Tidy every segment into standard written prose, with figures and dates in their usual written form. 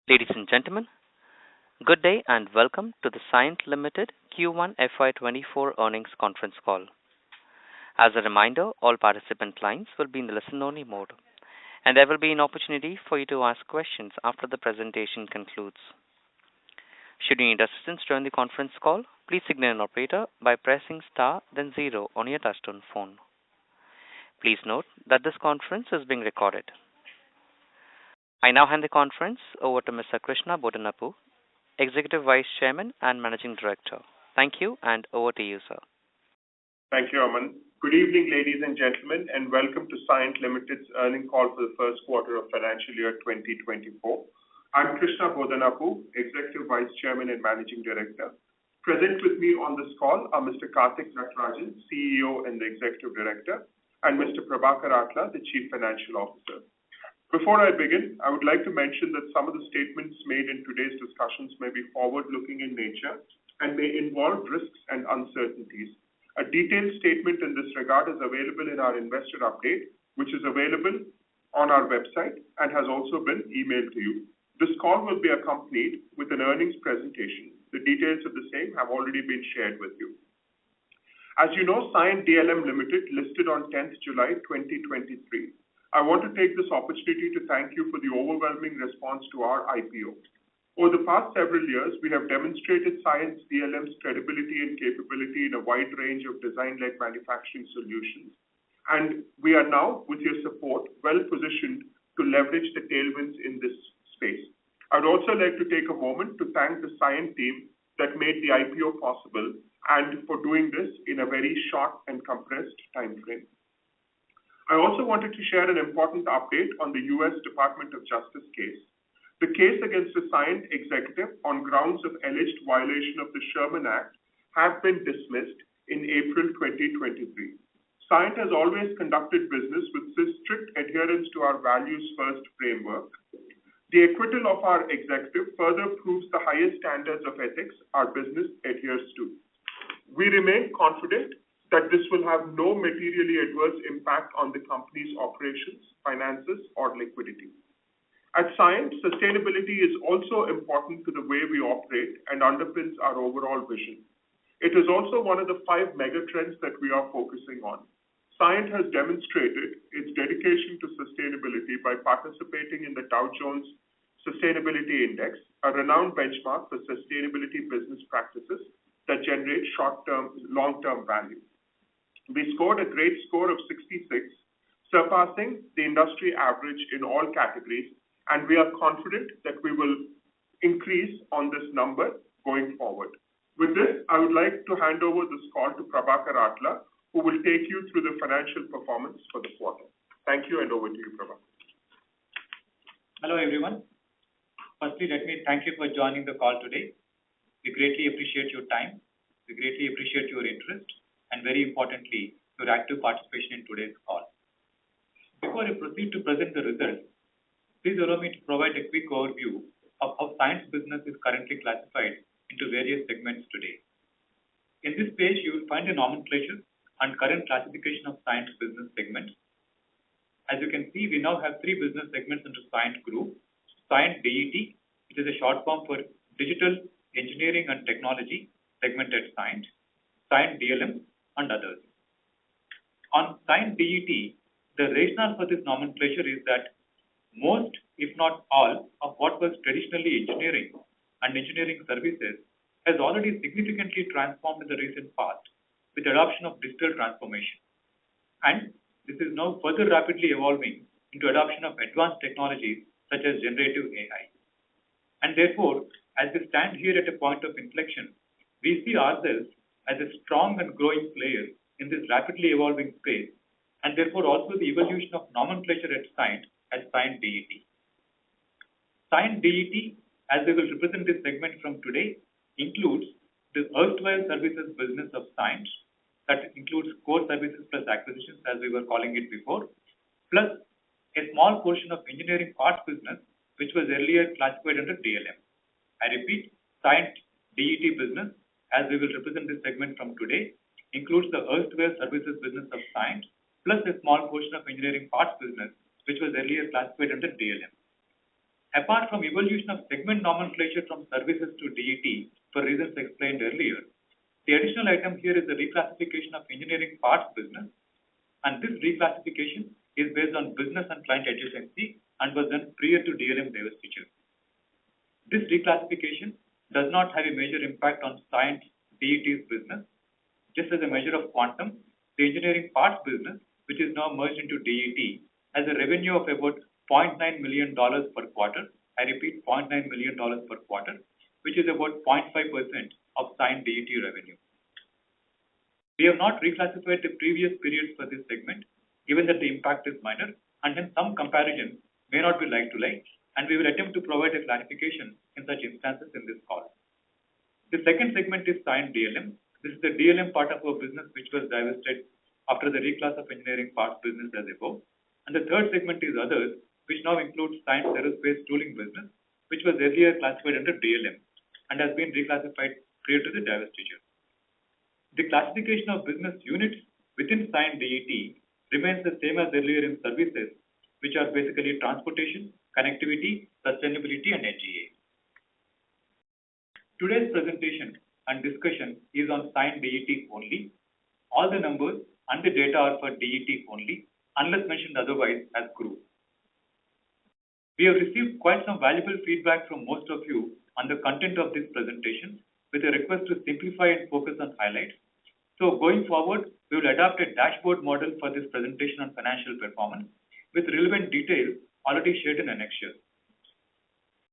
Ladies and gentlemen, good day and welcome to the Cyient Limited Q1 FY24 earnings conference call. As a reminder, all participant lines will be in the listen-only mode, and there will be an opportunity for you to ask questions after the presentation concludes. Should you need assistance during the conference call, please signal an operator by pressing star then zero on your touchtone phone. Please note that this conference is being recorded. I now hand the conference over to Mr. Krishna Bodanapu, Executive Vice Chairman and Managing Director. Thank you, and over to you, sir. Thank you, Aman. Good evening, ladies and gentlemen, and welcome to Cyient Limited's earnings call for the first quarter of financial year 2024. I'm Krishna Bodanapu, Executive Vice Chairman and Managing Director. Present with me on this call are Mr. Karthik Natarajan, CEO and the Executive Director, and Mr. Prabhakar Atla, the Chief Financial Officer. Before I begin, I would like to mention that some of the statements made in today's discussions may be forward-looking in nature and may involve risks and uncertainties. A detailed statement in this regard is available in our investor update, which is available on our website and has also been emailed to you. This call will be accompanied with an earnings presentation. The details of the same have already been shared with you. As you know, Cyient DLM Limited listed on 10th July 2023. I want to take this opportunity to thank you for the overwhelming response to our IPO. Over the past several years, we have demonstrated Cyient DLM's credibility and capability in a wide range of design-led manufacturing solutions. And we are now, with your support, well positioned to leverage the tailwinds in this space. I would also like to take a moment to thank the Cyient team that made the IPO possible and for doing this in a very short and compressed time frame. I also wanted to share an important update on the U.S. Department of Justice case. The case against the Cyient executive on grounds of alleged violation of the Sherman Act have been dismissed in April 2023. Cyient has always conducted business with strict adherence to our values-first framework. The acquittal of our executive further proves the highest standards of ethics our business adheres to. We remain confident that this will have no materially adverse impact on the company's operations, finances, or liquidity. At Cyient, sustainability is also important to the way we operate and underpins our overall vision. It is also one of the 5 megatrends that we are focusing on. Cyient has demonstrated its dedication to sustainability by participating in the Dow Jones Sustainability Index, a renowned benchmark for sustainability business practices that generate short-term, long-term value. We scored a great score of 66, surpassing the industry average in all categories, and we are confident that we will increase on this number going forward. With this, I would like to hand over this call to Prabhakar Atla, who will take you through the financial performance for the quarter. Thank you, and over to you, Prabhakar. Hello, everyone. Firstly, let me thank you for joining the call today. We greatly appreciate your time. We greatly appreciate your interest, and very importantly, your active participation in today's call. Before I proceed to present the results, please allow me to provide a quick overview of how Cyient's business is currently classified into various segments today. In this page, you will find a nomenclature and current classification of Cyient's business segments. As you can see, we now have 3 business segments under Cyient Group. Cyient DET, which is a short form for Digital Engineering and Technology segment at Cyient, Cyient DLM, and others. On Cyient DET, the rationale for this nomenclature is that most, if not all, of what was traditionally engineering and engineering services has already significantly transformed in the recent past with the adoption of digital transformation. And this is now further rapidly evolving into adoption of advanced technologies such as generative AI. And therefore, as we stand here at a point of inflection, we see ourselves as a strong and growing player in this rapidly evolving space, and therefore also the evolution of nomenclature at Cyient as Cyient DET. Cyient DET, as we will represent this segment from today, includes the erstwhile services business of Cyient, that includes core services plus acquisitions as we were calling it before, plus a small portion of engineering parts business which was earlier classified under DLM. I repeat, Cyient DET business, as we will represent this segment from today, includes the erstwhile services business of Cyient, plus a small portion of engineering parts business, which was earlier classified under DLM. Apart from evolution of segment nomenclature from services to DET for reasons explained earlier, the additional item here is the reclassification of engineering parts business, and this reclassification is based on business and client adjacency and was done prior to DLM divestiture. This reclassification does not have a major impact on Cyient DET's business. Just as a measure of quantum, the engineering parts business, which is now merged into DET, has a revenue of about $0.9 million per quarter. I repeat, $0.9 million per quarter, which is about 0.5% of Cyient DET revenue. We have not reclassified the previous periods for this segment, given that the impact is minor, and hence some comparison may not be like to like, and we will attempt to provide a clarification in such instances in this call. The second segment is Cyient DLM. This is the DLM part of our business which was divested after the reclass of engineering parts business as above. And the third segment is others, which now includes Cyient aerospace tooling business, which was earlier classified under DLM and has been reclassified prior to the divestiture. The classification of business units within Cyient DET remains the same as earlier in services, which are basically transportation, connectivity, sustainability, and NGA. Today's presentation and discussion is on Cyient DET only. All the numbers and the data are for DET only, unless mentioned otherwise as group. We have received quite some valuable feedback from most of you on the content of this presentation with a request to simplify and focus on highlights. So going forward, we will adopt a dashboard model for this presentation on financial performance with relevant details already shared in annexure.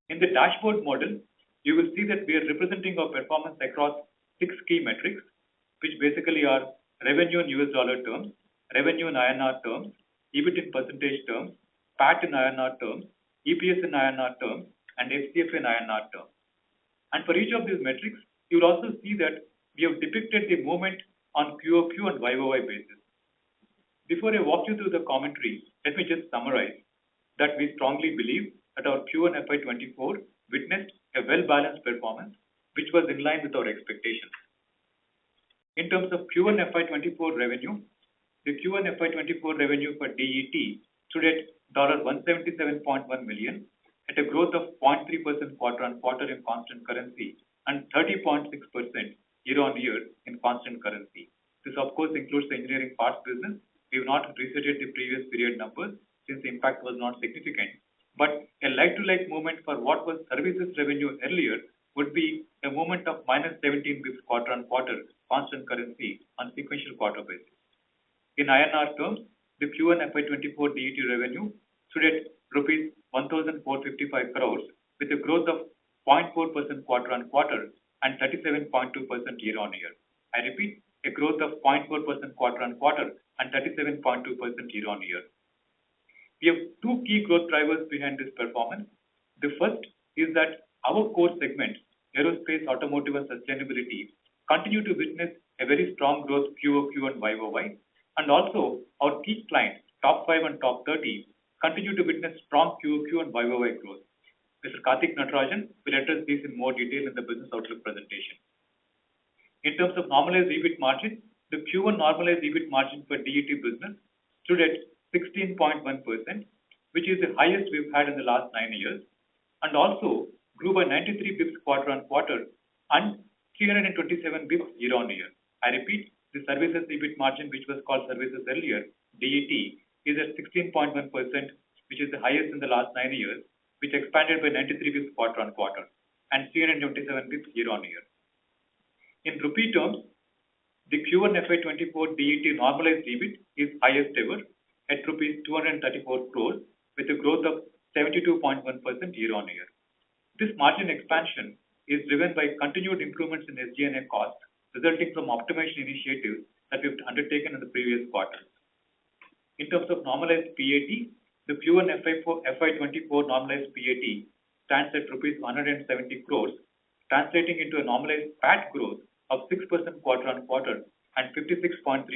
In the dashboard model, you will see that we are representing our performance across 6 key metrics, which basically are revenue in US dollar terms, revenue in INR terms, EBIT in percentage terms, PAT in INR terms, EPS in INR terms, and FCF in INR terms. And for each of these metrics, you will also see that we have depicted the movement on QOQ and YOY basis. Before I walk you through the commentary, let me just summarize that we strongly believe that our Q1 FY24 witnessed a well-balanced performance, which was in line with our expectations. In terms of Q1 FY24 revenue, the Q1 FY24 revenue for DET stood at $177.1 million at a growth of 0.3% quarter-on-quarter in constant currency and 30.6% year-on-year in constant currency. This of course includes the engineering parts business. We have not restated the previous period numbers since the impact was not significant. But a like-to-like movement for what was services revenue earlier would be a movement of minus 17 bps quarter-on-quarter constant currency on sequential quarter basis. In INR terms, the Q1 FY24 DET revenue stood at rupees 1,455 crores with a growth of 0.4% quarter-on-quarter and 37.2% year-on-year. I repeat, a growth of 0.4% quarter-on-quarter and 37.2% year-on-year. We have 2 key growth drivers behind this performance. The first is that our core segments, aerospace, automotive, and sustainability, continue to witness a very strong growth QOQ and YOY, and also our key clients, top 5 and top 30, continue to witness strong QOQ and YOY growth. Mr. Karthik Natarajan will address these in more detail in the business outlook presentation. In terms of normalized EBIT margin, the Q1 normalized EBIT margin for DET business stood at 16.1%, which is the highest we've had in the last 9 years, and also grew by 93 bps quarter-on-quarter and 327 bps year-on-year. I repeat, the services EBIT margin, which was called services earlier, DET, is at 16.1%, which is the highest in the last 9 years, which expanded by 93 bps quarter-on-quarter and 327 bps year-on-year. In rupee terms, the Q1 FY24 DET normalized EBIT is highest ever at rupees 234 crores with a growth of 72.1% year-on-year. This margin expansion is driven by continued improvements in SG&A costs resulting from optimization initiatives that we've undertaken in the previous quarters. In terms of normalized PAT, the Q1 FY24 normalized PAT stands at rupees 170 crores, translating into a normalized PAT growth of 6% quarter-on-quarter and 56.3%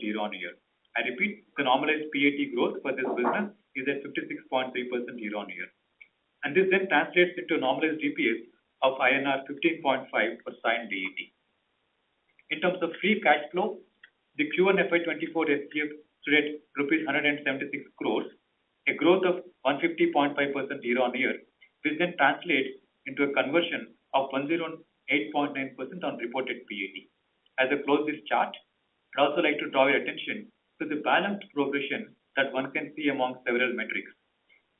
year-on-year. I repeat, the normalized PAT growth for this business is at 56.3% year-on-year. And this then translates into a normalized EPS of INR 15.5 for Cyient DET. In terms of free cash flow, the Q1 FY24 FCF stood at rupees 176 crores, a growth of 150.5% year-on-year, This then translates into a conversion of 108.9% on reported PAT. As I close this chart, I'd also like to draw your attention to the balanced progression that one can see among several metrics.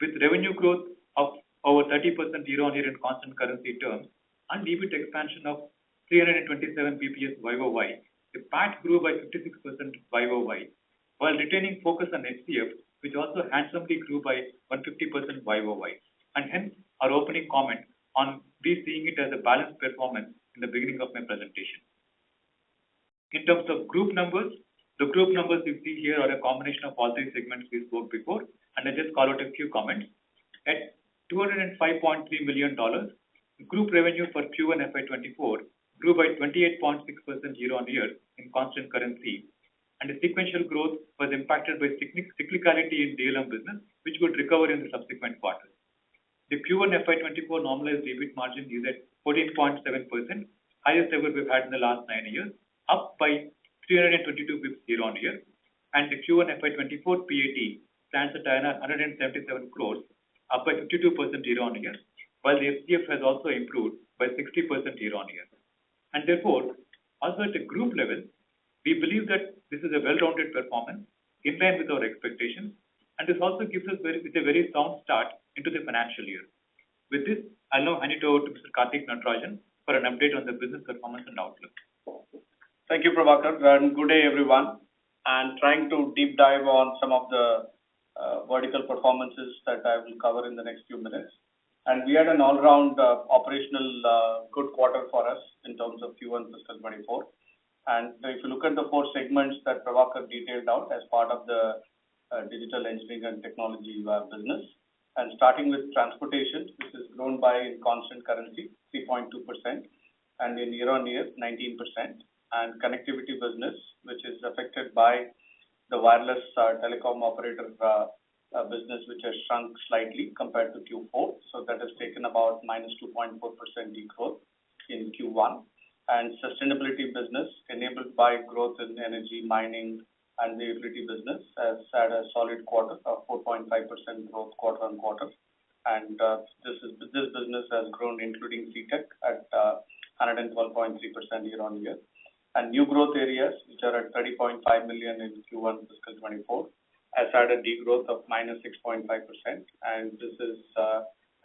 With revenue growth of over 30% year-on-year in constant currency terms and EBIT expansion of 327 bps YOY, the PAT grew by 56% YOY, while retaining focus on FCF, which also handsomely grew by 150% YOY. And hence, our opening comment on we seeing it as a balanced performance in the beginning of my presentation. In terms of group numbers, the group numbers you see here are a combination of all three segments we spoke before, and I just call out a few comments. At $205.3 million, group revenue for Q1 FY24 grew by 28.6% year-on-year in constant currency, and the sequential growth was impacted by cyclicality in DLM business, which would recover in the subsequent quarters. The Q1 FY24 normalized EBIT margin is at 14.7%, highest ever we've had in the last 9 years, up by 322 bps year-on-year, and the Q1 FY24 PAT stands at 177 crores, up by 52% year-on-year, while the FCF has also improved by 60% year-on-year. And therefore, also at a group level, we believe that this is a well-rounded performance in line with our expectations, and this also gives us a very sound start into the financial year. With this, I'll now hand it over to Mr. Karthik Natarajan for an update on the business performance and outlook. Thank you, Prabhakar, and good day, everyone. And trying to deep dive on some of the vertical performances that I will cover in the next few minutes. And we had an all-round operational good quarter for us in terms of Q1 fiscal 24. And if you look at the 4 segments that Prabhakar detailed out as part of the digital engineering and technology business, and starting with transportation, which has grown by in constant currency 3.2%, and in year-on-year 19%, and connectivity business, which is affected by the wireless telecom operator business, which has shrunk slightly compared to Q4. So that has taken about minus 2.4% degrowth in Q1. And sustainability business, enabled by growth in energy, mining, and the utility business, has had a solid quarter of 4.5% growth quarter on quarter. And this business has grown, including CTech, at 112.3% year-on-year. And new growth areas, which are at 30.5 million in Q1 fiscal 24, has had a degrowth of minus 6.5%. And this is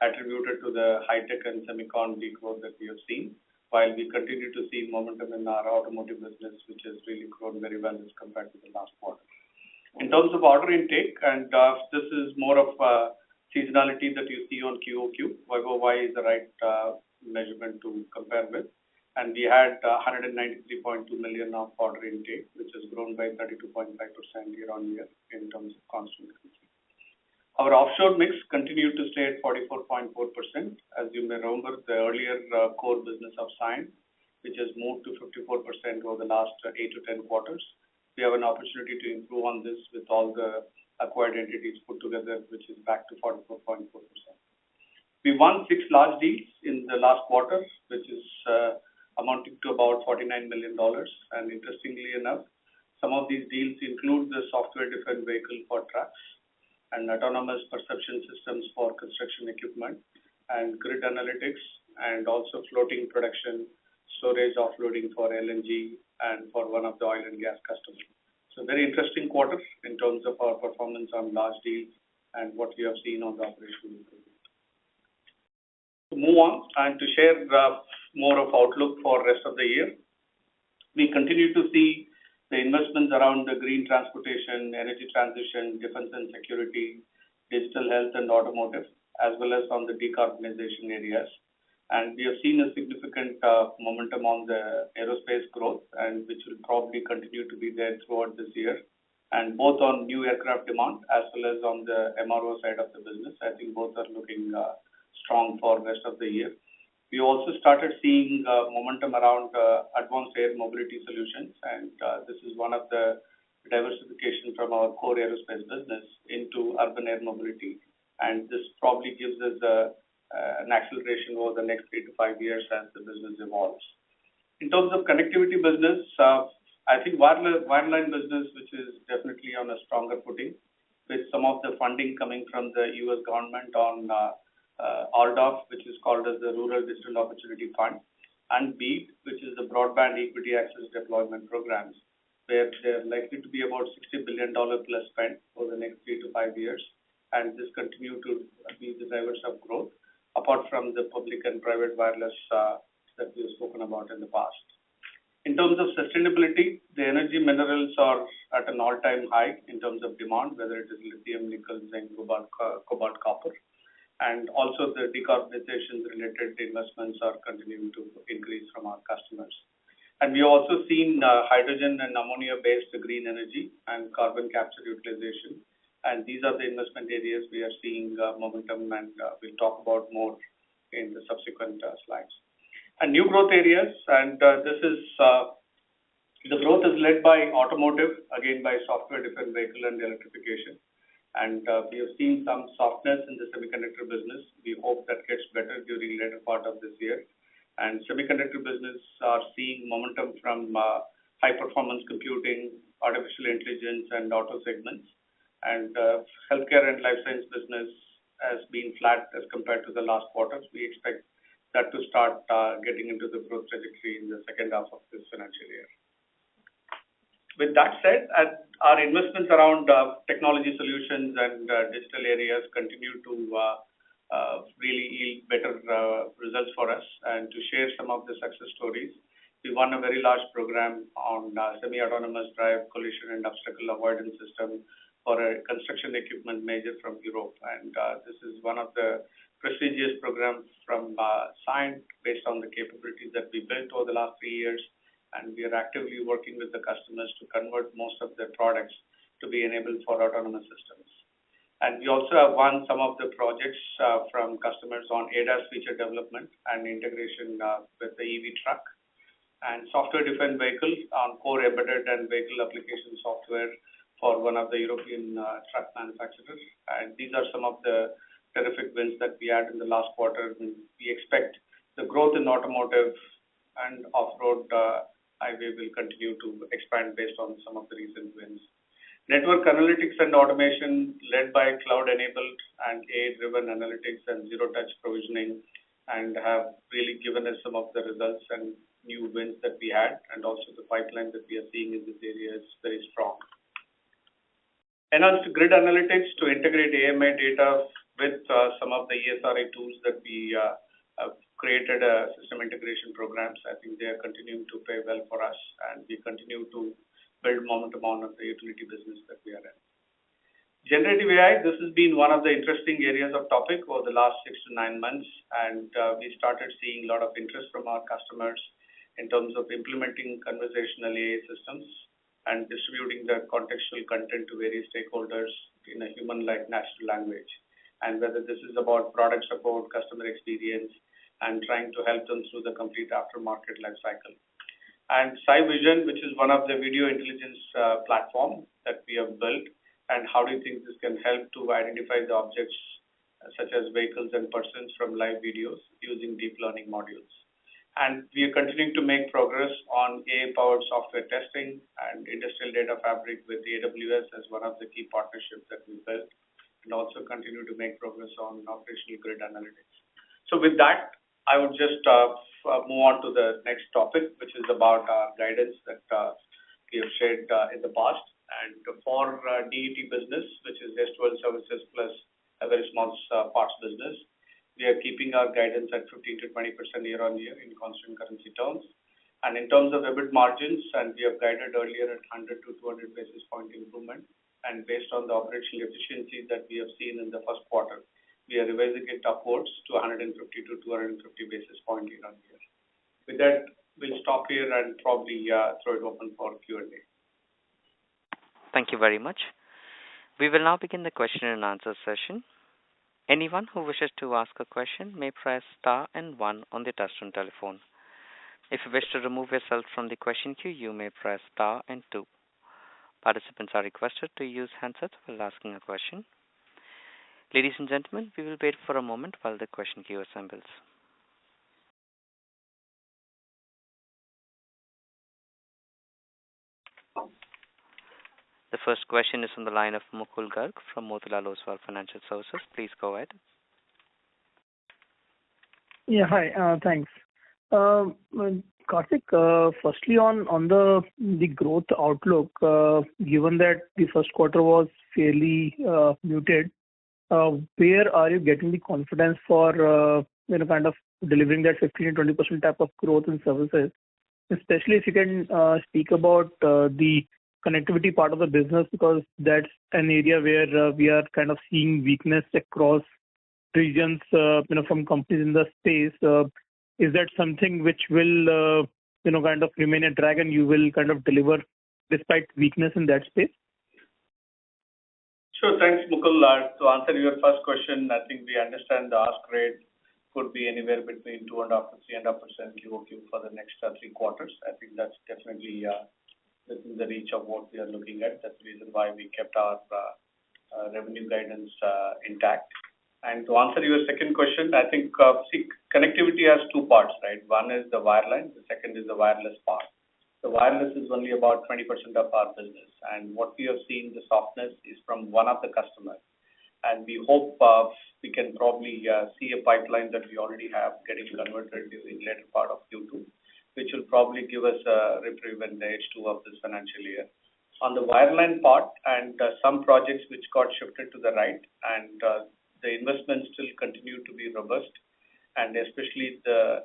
attributed to the high-tech and semicon degrowth that we have seen, while we continue to see momentum in our automotive business, which has really grown very well as compared to the last quarter. In terms of order intake, and this is more of seasonality that you see on QOQ, YOY is the right measurement to compare with. And we had 193.2 million of order intake, which has grown by 32.5% year-on-year in terms of constant currency. Our offshore mix continued to stay at 44.4%. As you may remember, the earlier core business of Cyient, which has moved to 54% over the last 8 to 10 quarters. We have an opportunity to improve on this with all the acquired entities put together, which is back to 44.4%. We won 6 large deals in the last quarter, which is amounting to about $49 million. And interestingly enough, some of these deals include the software-defined vehicle for trucks and autonomous perception systems for construction equipment and grid analytics, and also floating production, storage offloading for LNG and for one of the oil and gas customers. So very interesting quarter in terms of our performance on large deals and what we have seen on the operational improvement. To move on and to share more of outlook for rest of the year, we continue to see the investments around the green transportation, energy transition, defense and security, digital health and automotive, as well as on the decarbonization areas. And we have seen a significant momentum on the aerospace growth, and which will probably continue to be there throughout this year. And both on new aircraft demand as well as on the MRO side of the business, I think both are looking strong for the rest of the year. We also started seeing momentum around advanced air mobility solutions, and this is one of the diversification from our core aerospace business into urban air mobility. And this probably gives us an acceleration over the next 3 to 5 years as the business evolves. In terms of connectivity business, I think wireline business, which is definitely on a stronger footing, with some of the funding coming from the US government on RDOF, which is called as the Rural Digital Opportunity Fund, and BEAD, which is the Broadband Equity Access Deployment Programs, where there are likely to be about $60 billion plus spent over the next 3 to 5 years, and this continue to be the drivers of growth, apart from the public and private wireless that we have spoken about in the past. In terms of sustainability, the energy minerals are at an all-time high in terms of demand, whether it is lithium, nickel, zinc, cobalt, copper, and also the decarbonization-related investments are continuing to increase from our customers. And we have also seen hydrogen and ammonia-based green energy and carbon capture utilization, and these are the investment areas we are seeing momentum, and we'll talk about more in the subsequent slides. And new growth areas, and this is the growth is led by automotive, again by software-defined vehicle and electrification. And we have seen some softness in the semiconductor business. We hope that gets better during the later part of this year. And semiconductor business are seeing momentum from high-performance computing, artificial intelligence, and auto segments. And healthcare and life science business has been flat as compared to the last quarter. We expect that to start getting into the growth trajectory in the second half of this financial year. With that said, our investments around technology solutions and digital areas continue to really yield better results for us. And to share some of the success stories, we won a very large program on semi-autonomous drive collision and obstacle avoidance system for a construction equipment major from Europe. And this is one of the prestigious programs from Cyient based on the capabilities that we built over the last 3 years. And we are actively working with the customers to convert most of their products to be enabled for autonomous systems. And we also have won some of the projects from customers on ADAS feature development and integration with the EV truck, and software-defined vehicle on core embedded and vehicle application software for one of the European truck manufacturers. And these are some of the terrific wins that we had in the last quarter. We expect the growth in automotive and off-road highway will continue to expand based on some of the recent wins. Network analytics and automation led by cloud-enabled and AI-driven analytics and zero-touch provisioning, and have really given us some of the results and new wins that we had, and also the pipeline that we are seeing in this area is very strong. Enhanced grid analytics to integrate AMI data with some of the ESRI tools that we have created system integration programs. I think they are continuing to pay well for us, and we continue to build momentum on the utility business that we are in. Generative AI, this has been one of the interesting areas of topic over the last 6 to 9 months, and we started seeing a lot of interest from our customers in terms of implementing conversational AI systems and distributing the contextual content to various stakeholders in a human-like natural language. And whether this is about product support, customer experience, and trying to help them through the complete aftermarket life cycle. And Cyvision, which is one of the video intelligence platform that we have built, and how do you think this can help to identify the objects such as vehicles and persons from live videos using deep learning modules. And we are continuing to make progress on AI-powered software testing and industrial data fabric with AWS as one of the key partnerships that we built, and also continue to make progress on operational grid analytics. So with that, I would just move on to the next topic, which is about our guidance that we have shared in the past. And for DET business, which is S12 services plus a very small parts business, we are keeping our guidance at 15 to 20% year on year in constant currency terms. And in terms of EBIT margins, and we have guided earlier at 100 to 200 basis point improvement. And based on the operational efficiency that we have seen in the first quarter, we are revising it upwards to 150 to 250 basis point year on year. With that, we'll stop here and probably throw it open for Q&A. Thank you very much. We will now begin the question and answer session. Anyone who wishes to ask a question may press star and 1 on the touchtone telephone. If you wish to remove yourself from the question queue, you may press star and 2. Participants are requested to use handsets while asking a question. Ladies and gentlemen, we will wait for a moment while the question queue assembles. The first question is on the line of Mukul Garg from Motilal Oswal Financial Services. Please go ahead. Yeah, hi. Thanks. Karthik, firstly on the growth outlook, given that the first quarter was fairly muted, where are you getting the confidence for kind of delivering that 15%-20% type of growth in services? Especially if you can speak about the connectivity part of the business, because that's an area where we are kind of seeing weakness across regions, from companies in the space. Is that something which will, kind of remain a drag and you will kind of deliver despite weakness in that space? Sure. Thanks, Mukul. To answer your first question, I think we understand the ask rate could be anywhere between 2.5 to 3.5% QOQ for the next 3 quarters. I think that's definitely within the reach of what we are looking at. That's the reason why we kept our revenue guidance intact. And to answer your second question, I think connectivity has 2 parts, right? One is the wireline, the second is the wireless part. The wireless is only about 20% of our business, and what we have seen the softness is from one of the customers. And we hope we can probably see a pipeline that we already have getting converted during the later part of Q2, which will probably give us a reprieve in the H2 of this financial year. On the wireline part and some projects which got shifted to the right, and the investments still continue to be robust, and especially the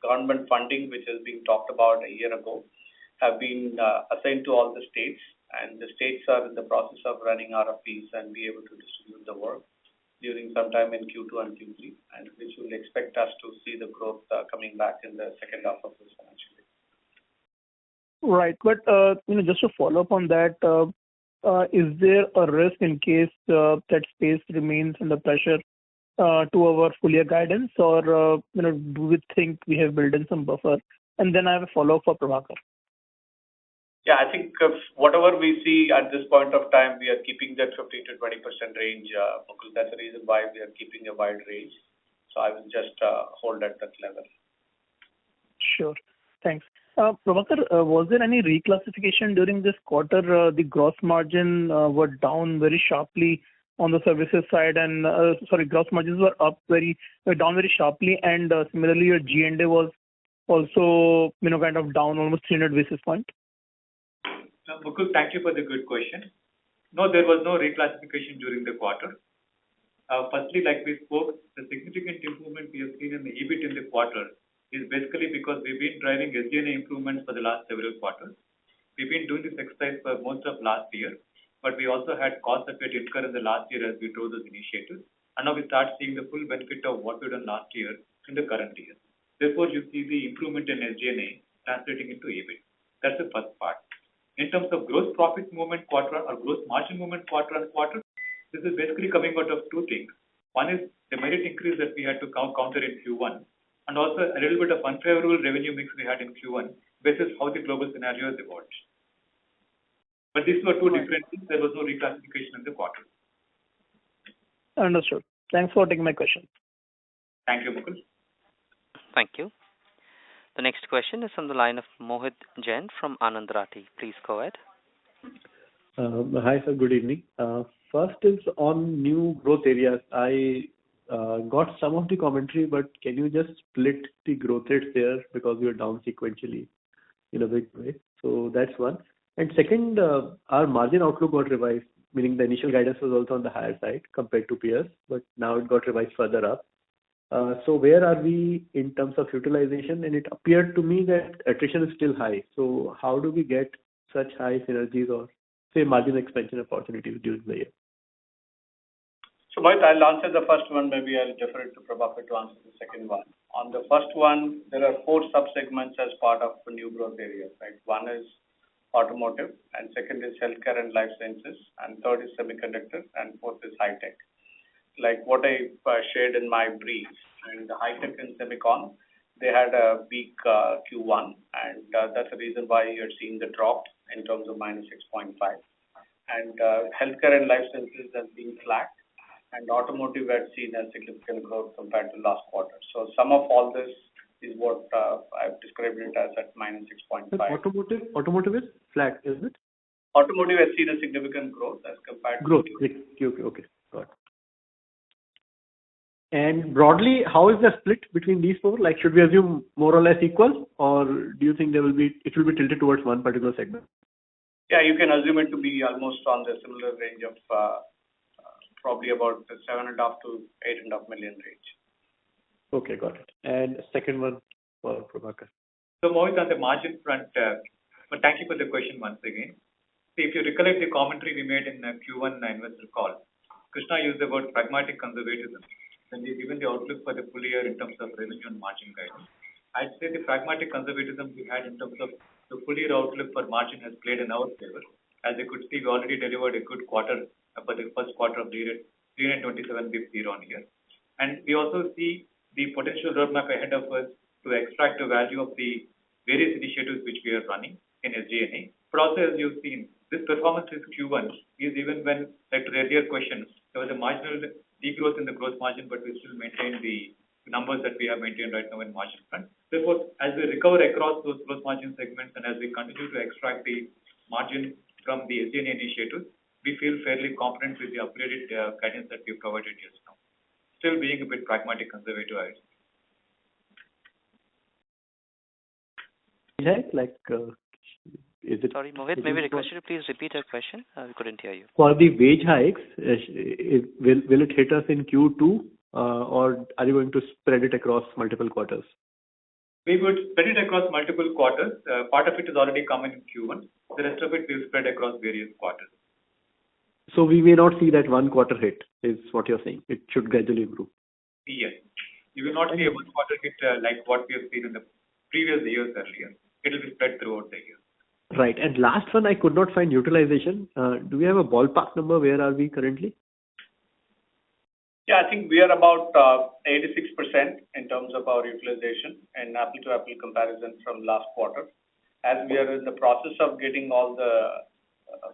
government funding, which has been talked about a year ago, have been assigned to all the states, and the states are in the process of running RFPs and be able to distribute the work during some time in Q2 and Q3, and which will expect us to see the growth coming back in the second half of this financial year. Right. But, just to follow up on that, is there a risk in case that space remains under pressure to our full year guidance, or do we think we have built in some buffer? And then I have a follow-up for Prabhakar. Yeah, I think whatever we see at this point of time, we are keeping that 15 to 20% range. That's the reason why we are keeping a wide range. So I will just hold at that level. Sure. Thanks. Prabhakar, was there any reclassification during this quarter? The gross margin were down very sharply on the services side, and gross margins were down very sharply, and similarly your G&A was also kind of down almost 300 basis points. Mukul, thank you for the good question. No, there was no reclassification during the quarter. Firstly, like we spoke, the significant improvement we have seen in the EBIT in the quarter is basically because we've been driving SG&A improvements for the last several quarters. We've been doing this exercise for most of last year, but we also had costs that we had incurred in the last year as we drove those initiatives. And now we start seeing the full benefit of what we've done last year in the current year. Therefore, you see the improvement in SG&A translating into EBIT. That's the first part. In terms of gross profit movement quarter or gross margin movement quarter on quarter, this is basically coming out of 2 things. One is the merit increase that we had to counter in Q1, and also a little bit of unfavorable revenue mix we had in Q1, basis how the global scenario has evolved. But these were 2 different things. There was no reclassification in the quarter. Understood. Thanks for taking my question. Thank you, Mukul. Thank you. The next question is from the line of Mohit Jain from Anand Rathi. Please go ahead. Hi, sir. Good evening. First is on new growth areas. I got some of the commentary, but can you just split the growth rates there, because we are down sequentially in a big way? So that's one. And second, our margin outlook got revised, meaning the initial guidance was also on the higher side compared to peers, but now it got revised further up. So where are we in terms of utilization? And it appeared to me that attrition is still high. So how do we get such high synergies or say margin expansion opportunities during the year? So Mohit, I'll answer the first one. Maybe I'll defer it to Prabhakar to answer the second one. On the first one, there are 4 sub-segments as part of the new growth areas, right? One is automotive, and second is healthcare and life sciences, and third is semiconductor, and fourth is high tech. Like what I shared in my brief, and the high tech and semicon, they had a weak Q1, and that's the reason why you're seeing the drop in terms of minus 6.5. And healthcare and life sciences has been flat, and automotive had seen a significant growth compared to last quarter. So sum of all this is what I've described it as at minus 6.5. Automotive is flat, is it? Automotive has seen a significant growth as compared to growth. Okay, got it. And broadly, how is the split between these four? Like, should we assume more or less equal, or do you think it will be tilted towards one particular segment? Yeah, you can assume it to be almost on the similar range of probably about the 7.5 to 8.5 million range. Okay, got it. And second one for Prabhakar. So Mohit, on the margin front, but thank you for the question once again. See, if you recollect the commentary we made in Q1 investor call, Krishna used the word pragmatic conservatism. When we've given the outlook for the full year in terms of revenue and margin guidance, I'd say the pragmatic conservatism we had in terms of the full year outlook for margin has played in our favor. As you could see, we already delivered a good quarter for the first quarter of the year, 327 bps year on year. And we also see the potential roadmap ahead of us to extract the value of the various initiatives which we are running in SG&A. But also, as you've seen, this performance in Q1 is even when, like to the earlier question, there was a marginal degrowth in the gross margin, but we still maintain the numbers that we have maintained right now in margin front. Therefore, as we recover across those gross margin segments and as we continue to extract the margin from the SG&A initiatives, we feel fairly confident with the upgraded guidance that we've provided just now. Still being a bit pragmatic conservative, I would say. Like, is it? Sorry, Mohit, maybe request you to please repeat your question. We couldn't hear you. For the wage hikes, will it hit us in Q2, or are you going to spread it across multiple quarters? We would spread it across multiple quarters. Part of it is already coming in Q1. The rest of it will spread across various quarters. So we may not see that one quarter hit, is what you're saying. It should gradually improve. Yes. You will not see a one quarter hit like what we have seen in the previous years earlier. It will be spread throughout the year. Right. And last one, I could not find utilization. Do we have a ballpark number? Where are we currently? Yeah, I think we are about 86% in terms of our utilization and apple-to-apple comparison from last quarter. As we are in the process of getting all the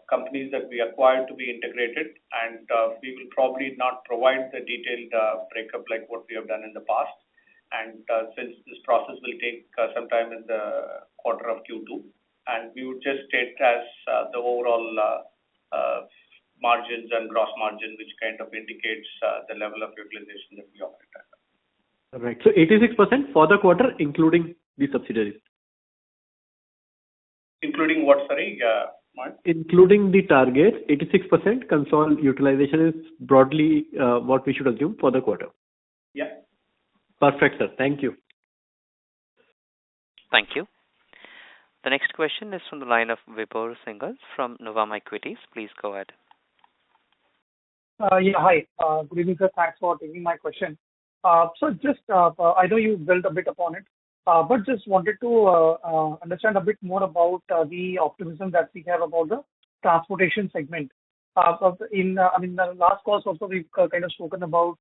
companies that we acquired to be integrated, and we will probably not provide the detailed breakup like what we have done in the past. And since this process will take some time in the quarter of Q2, and we would just state as the overall margins and gross margin, which kind of indicates the level of utilization that we operate at. Right. So 86% for the quarter, including the subsidiaries. Including what, sorry, Mark? Including the target, 86% console utilization is broadly what we should assume for the quarter. Yeah. Perfect, sir. Thank you. Thank you. The next question is from the line of Vibhor Singhal from Nuvama Equities. Please go ahead. Yeah, hi. Good evening, sir. Thanks for taking my question. So just, I know you built a bit upon it, but just wanted to understand a bit more about the optimism that we have about the transportation segment. In the last calls also, we've kind of spoken about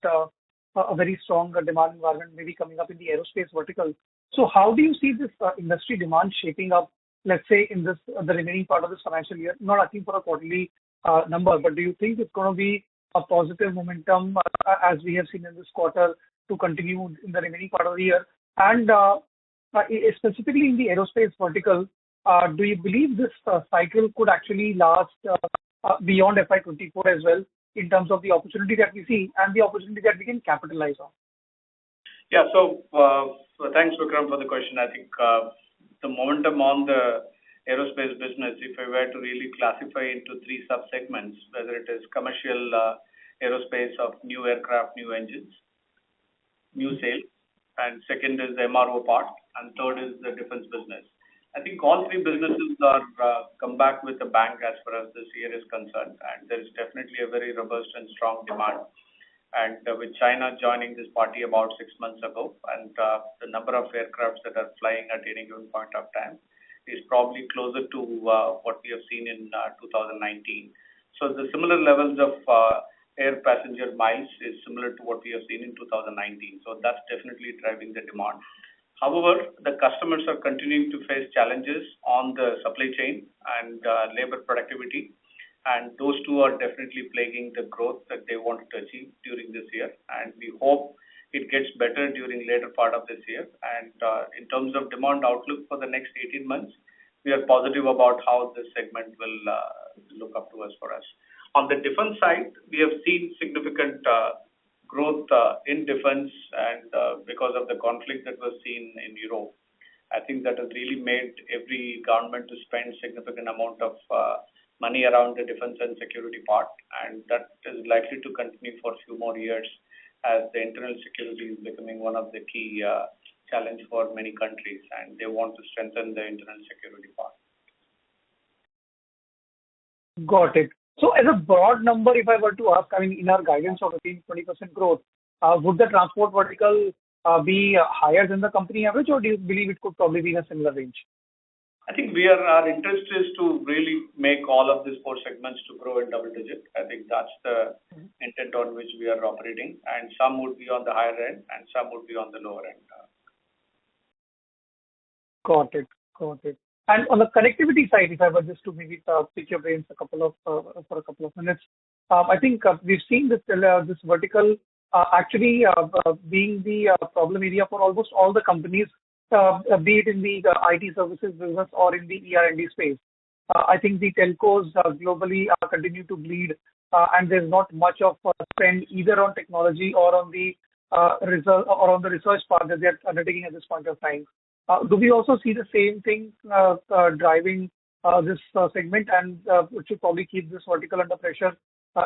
a very strong demand environment maybe coming up in the aerospace vertical. So how do you see this industry demand shaping up, let's say, in this the remaining part of this financial year? Not asking for a quarterly number, but do you think it's going to be a positive momentum as we have seen in this quarter to continue in the remaining part of the year? And specifically in the aerospace vertical, do you believe this cycle could actually last beyond FY24 as well in terms of the opportunity that we see and the opportunity that we can capitalize on? Yeah, so thanks, Vikram, for the question. I think the momentum on the aerospace business, if I were to really classify into three sub-segments, whether it is commercial aerospace of new aircraft, new engines, new sales, and second is the MRO part, and third is the defense business. I think all three businesses are come back with a bang as far as this year is concerned, and there is definitely a very robust and strong demand. And with China joining this party about 6 months ago, and the number of aircrafts that are flying at any given point of time is probably closer to what we have seen in 2019. So the similar levels of air passenger miles is similar to what we have seen in 2019. So that's definitely driving the demand. However, the customers are continuing to face challenges on the supply chain and labor productivity. And those two are definitely plaguing the growth that they wanted to achieve during this year. And we hope it gets better during later part of this year. And in terms of demand outlook for the next 18 months, we are positive about how this segment will look up to us for us. On the defense side, we have seen significant growth in defense and because of the conflict that was seen in Europe. I think that has really made every government to spend significant amount of money around the defense and security part, and that is likely to continue for a few more years as the internal security is becoming one of the key challenge for many countries, and they want to strengthen the internal security part. Got it. So as a broad number, if I were to ask, I mean, in our guidance of 15-20% growth, would the transport vertical be higher than the company average, or do you believe it could probably be in a similar range? I think our interest is to really make all of these four segments to grow in double digit. I think that's the intent on which we are operating, and some would be on the higher end and some would be on the lower end. Got it. And on the connectivity side, if I were just to maybe pick your brains for a couple of minutes, I think we've seen this vertical actually being the problem area for almost all the companies, be it in the IT services business or in the ER&D space. I think the telcos globally continue to bleed, and there's not much of spend either on technology or on the research part that they're undertaking at this point of time. Do we also see the same thing driving this segment, and which should probably keep this vertical under pressure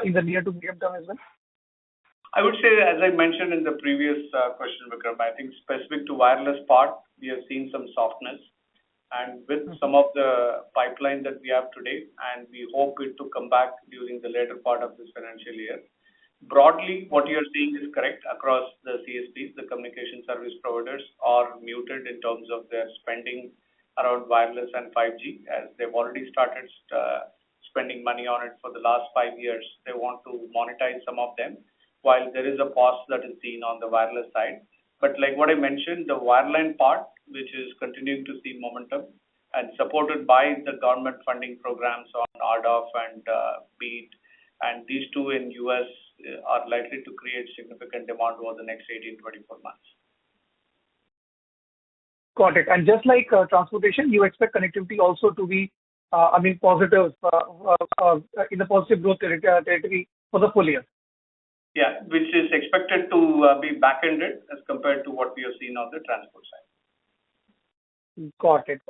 in the near to medium term as well? I would say, as I mentioned in the previous question, Vikram, I think specific to wireless part, we have seen some softness, and with some of the pipeline that we have today, and we hope it to come back during the later part of this financial year. Broadly, what you are seeing is correct across the CSPs. The communication service providers are muted in terms of their spending around wireless and 5G, as they've already started spending money on it for the last 5 years. They want to monetize some of them, while there is a pause that is seen on the wireless side. But like what I mentioned, the wireline part, which is continuing to see momentum and supported by the government funding programs on RDOF and BEAD, and these two in US are likely to create significant demand over the next 18-24 months. Got it. And just like transportation, you expect connectivity also to be, positive in the positive growth territory for the full year. Yeah, which is expected to be back-ended as compared to what we have seen on the transport side. Got it.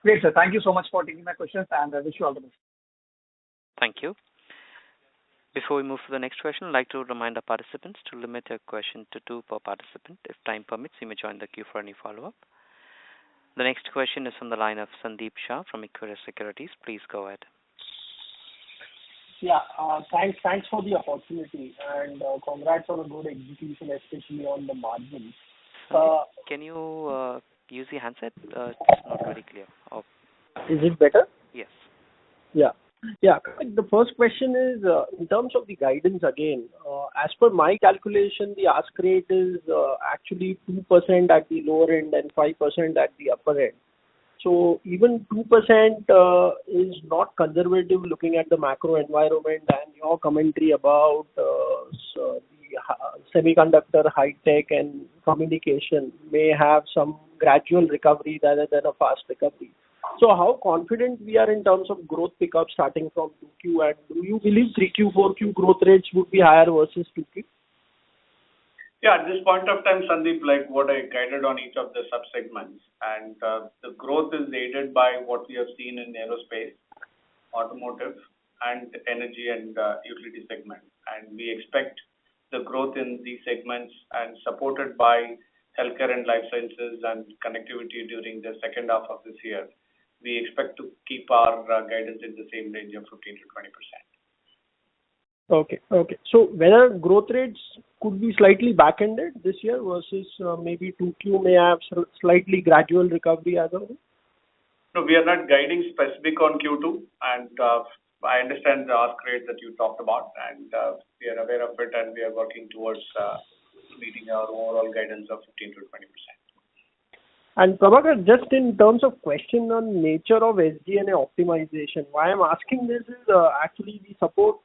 Great, sir. Thank you so much for taking my questions, and I wish you all the best. Thank you. Before we move to the next question, I'd like to remind our participants to limit their question to 2 per participant. If time permits, you may join the queue for any follow-up. The next question is from the line of Sandeep Shah from Equirus Securities. Please go ahead. Yeah, thanks for the opportunity, and congrats on a good execution, especially on the margins. Can you use the handset? It's not very clear. Is it better? Yes. Yeah. The first question is in terms of the guidance again. As per my calculation, the ask rate is actually 2% at the lower end and 5% at the upper end. So even 2% is not conservative looking at the macro environment, and your commentary about the semiconductor, high tech, and communication may have some gradual recovery rather than a fast recovery. So how confident we are in terms of growth pickup starting from 2Q, and do you believe 3Q, 4Q growth rates would be higher versus 2Q? Yeah, at this point of time, Sandeep, like what I guided on each of the sub-segments, and the growth is aided by what we have seen in aerospace, automotive, and energy and utility segment. And we expect the growth in these segments and supported by healthcare and life sciences and connectivity during the second half of this year. We expect to keep our guidance in the same range of 15 to 20%. Okay. So whether growth rates could be slightly back-ended this year versus maybe 2Q may have slightly gradual recovery as well? No, we are not guiding specific on Q2, and I understand the ask rate that you talked about, and we are aware of it, and we are working towards meeting our overall guidance of 15 to 20%. And Prabhakar, just in terms of question on nature of SG&A optimization, why I'm asking this is actually the support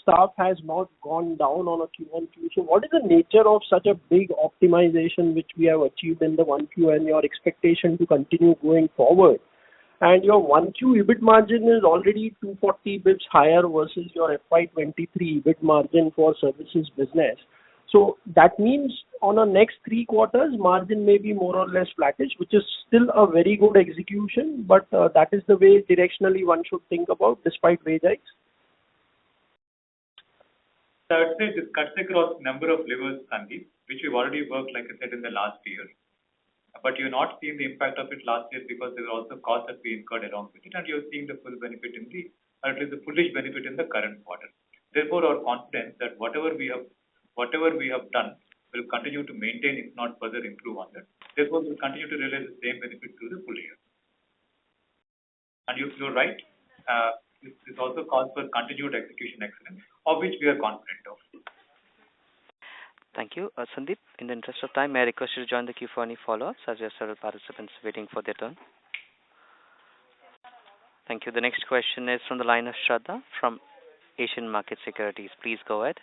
staff has not gone down on a Q1Q. So what is the nature of such a big optimization which we have achieved in the 1Q and your expectation to continue going forward? And your 1Q EBIT margin is already 240 bits higher versus your FY23 EBIT margin for services business. So that means on a next 3 quarters, margin may be more or less flattish, which is still a very good execution, but that is the way directionally one should think about despite wage hikes. So I would say this cuts across number of levers, Sandeep, which we've already worked, like I said, in the last year. But you're not seeing the impact of it last year because there were also costs that we incurred along with it, and you're seeing the full benefit in the, or at least the fullish benefit in the current quarter. Therefore, our confidence that whatever we have done will continue to maintain, if not further improve on that. Therefore, we'll continue to realize the same benefit through the full year. And you're right. This also calls for continued execution excellence, of which we are confident of. Thank you. Sandeep, in the interest of time, may I request you to join the queue for any follow-ups, as there are several participants waiting for their turn. Thank you. The next question is from the line of Shraddha from Asian Market Securities. Please go ahead.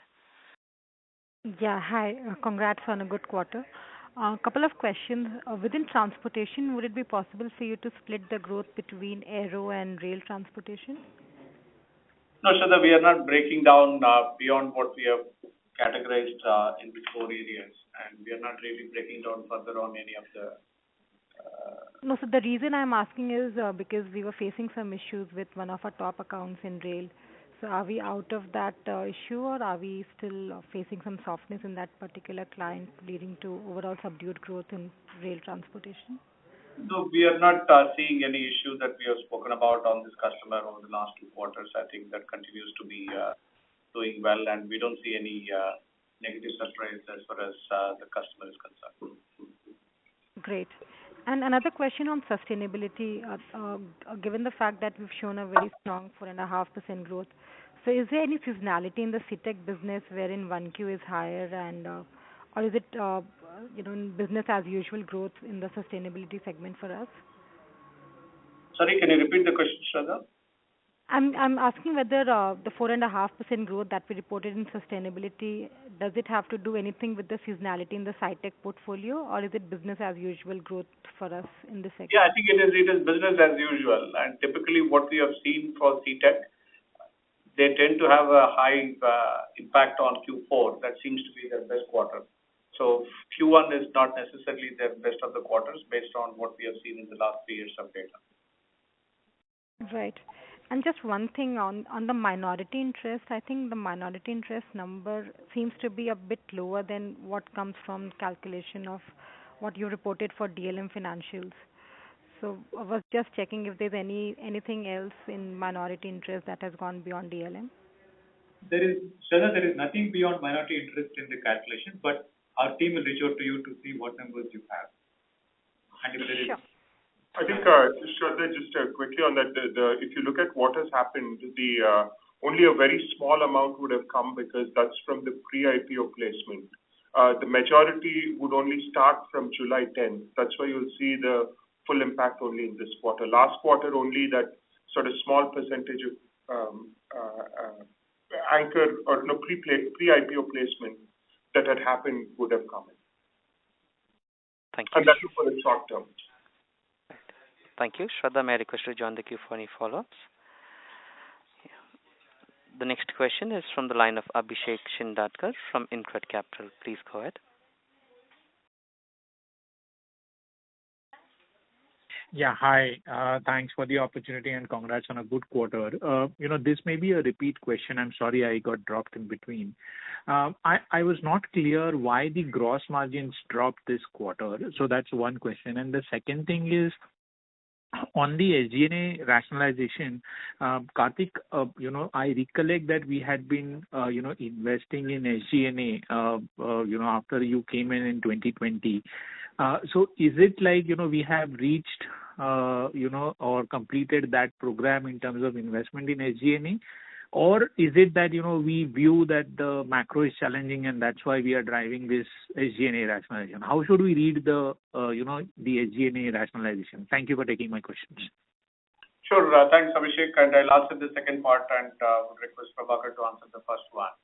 Yeah, hi. Congrats on a good quarter. A couple of questions. Within transportation, would it be possible for you to split the growth between aero and rail transportation? No, Shraddha, we are not breaking down beyond what we have categorized in the 4 areas, and we are not really breaking down further on any of the. No, so the reason I'm asking is because we were facing some issues with one of our top accounts in rail. So are we out of that issue, or are we still facing some softness in that particular client, leading to overall subdued growth in rail transportation? No, we are not seeing any issue that we have spoken about on this customer over the last 2 quarters. I think that continues to be doing well, and we don't see any negative surprise as far as the customer is concerned. Great. And another question on sustainability, given the fact that we've shown a very strong 4.5% growth. So is there any seasonality in the CTech business wherein 1Q is higher, and or is it business as usual growth in the sustainability segment for us? Sorry, can you repeat the question, Shraddha? I'm asking whether the 4.5% growth that we reported in sustainability, does it have to do anything with the seasonality in the Cyient portfolio, or is it business as usual growth for us in this segment? Yeah, I think it is business as usual. And typically what we have seen for CTech, they tend to have a high impact on Q4. That seems to be their best quarter. So Q1 is not necessarily their best of the quarters based on what we have seen in the last 3 years of data. Right. And just one thing on the minority interest, I think the minority interest number seems to be a bit lower than what comes from calculation of what you reported for DLM financials. So I was just checking if there's anything else in minority interest that has gone beyond DLM. There is nothing beyond minority interest in the calculation, but our team will reach out to you to see what numbers you have. And if there is. Sure. I think, Shraddha, just quickly on that, if you look at what has happened, only a very small amount would have come because that's from the pre-IPO placement. The majority would only start from July 10th. That's why you'll see the full impact only in this quarter. Last quarter, only that sort of small percentage of anchor or pre-IPO placement that had happened would have come in. Thank you. And that's for the short term. Thank you. Shraddha, may I request you to join the queue for any follow-ups? Yeah. The next question is from the line of Abhishek Shindadkar from InCred Capital. Please go ahead. Yeah, hi. Thanks for the opportunity and congrats on a good quarter. This may be a repeat question. I'm sorry I got dropped in between. I was not clear why the gross margins dropped this quarter. So that's one question. And the second thing is, on the SG&A rationalization, Karthik, I recollect that we had been, investing in SG&A, after you came in 2020. So is it like, we have reached, or completed that program in terms of investment in SG&A? Or is it that, we view that the macro is challenging and that's why we are driving this SG&A rationalization? How should we read the SG&A rationalization? Thank you for taking my questions. Sure. Thanks, Abhishek. And I'll answer the second part and would request Prabhakar to answer the first one.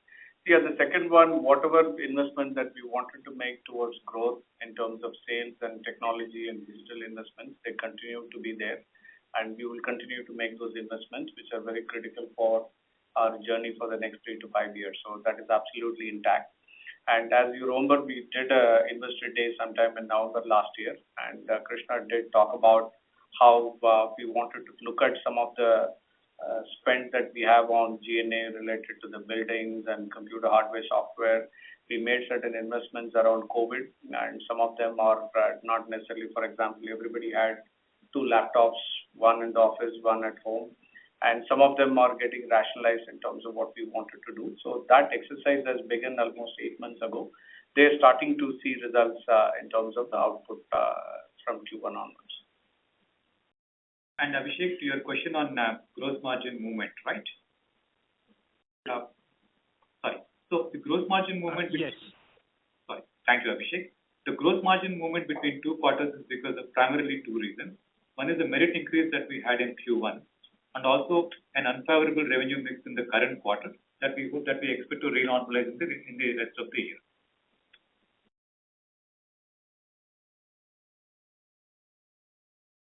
Yeah, the second one, whatever investment that we wanted to make towards growth in terms of sales and technology and digital investments, they continue to be there. And we will continue to make those investments, which are very critical for our journey for the next 3 to 5 years. So that is absolutely intact. And as you remember, we did a investor day sometime in November last year, and Krishna did talk about how we wanted to look at some of the spend that we have on G&A related to the buildings and computer hardware, software. We made certain investments around COVID, and some of them are not necessarily, for example, everybody had 2 laptops, one in the office, one at home, and some of them are getting rationalized in terms of what we wanted to do. So that exercise has begun almost 8 months ago. They're starting to see results in terms of the output from Q1 onwards. And Abhishek, to your question on gross margin movement, right? Sorry. So the gross margin movement. Yes. Sorry. Thank you, Abhishek. The gross margin movement between 2 quarters is because of primarily 2 reasons. One is the merit increase that we had in Q1, and also an unfavorable revenue mix in the current quarter that we expect to re-normalize in the rest of the year.